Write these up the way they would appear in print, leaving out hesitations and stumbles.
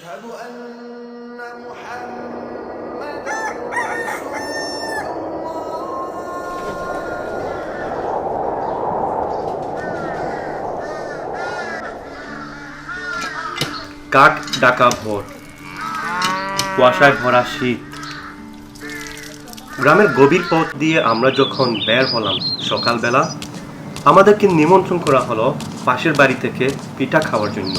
أشهد أن محمدا رسول কাক ডাকা ভোর, কুয়াশায় ভরা শীত। গ্রামের গভীর পথ দিয়ে আমরা যখন বের হলাম সকালবেলা, আমাদেরকে নিমন্ত্রণ করা হলো পাশের বাড়ি থেকে পিঠা খাওয়ার জন্য।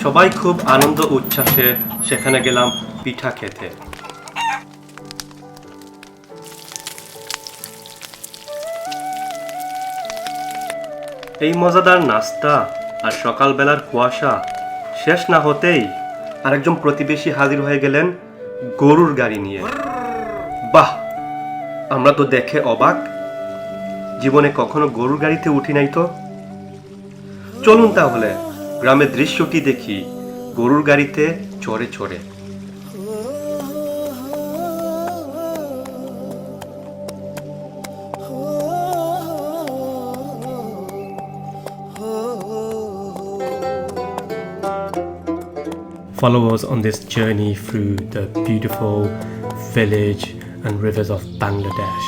সবাই খুব আনন্দ উচ্ছ্বাসে সেখানে গেলাম পিঠা খেতে। এই মজাদার নাস্তা আর সকালবেলার কুয়াশা শেষ না হতেই আরেকজন প্রতিবেশী হাজির হয়ে গেলেন গরুর গাড়ি নিয়ে। বাহ, আমরা তো দেখে অবাক, জীবনে কখনো গরুর গাড়িতে উঠি নাই তো। চলুন তাহলে গ্রামের দৃশ্যটি দেখি গরুর গাড়িতে চড়ে চড়ে। Follow us on this journey through the beautiful village and rivers of Bangladesh.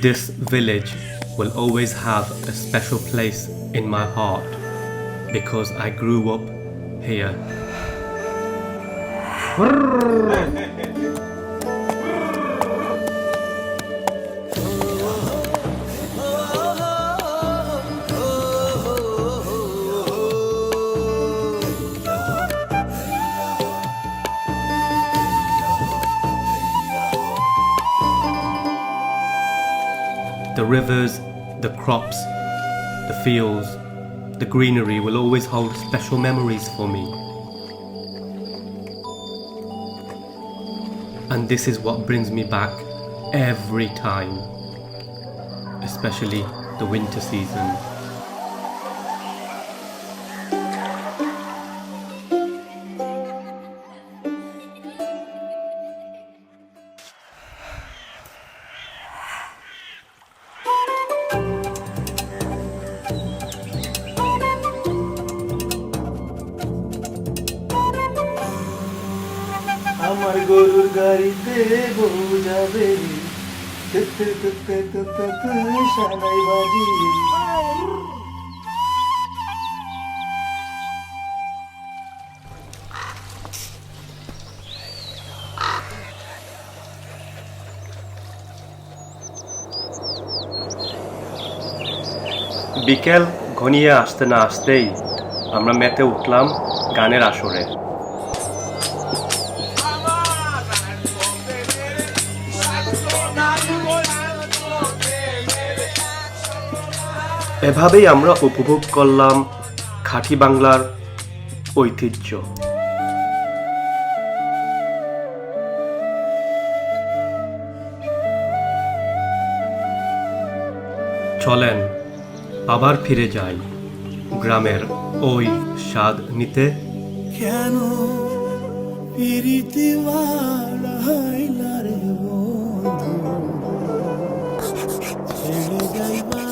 This village will always have a special place in my heart because I grew up here. The rivers, the crops, the fields, the greenery will always hold special memories for me. And this is what brings me back every time, especially the winter season. আমার গরুর গাড়িতে বউ যাবে রে, সানাই বাজি। বিকেল ঘনিয়ে আসতে না আসতেই আমরা মেতে উঠলাম গানের আসরে। এভাবেই আমরা উপভোগ করলাম খাঁটি বাংলার ঐতিহ্য। চলেন আবার ফিরে যাই গ্রামের ওই স্বাদ নিতে। কেন পিরিতি বাড়াইলা রে বন্ধু, ছেড়ে যাইবা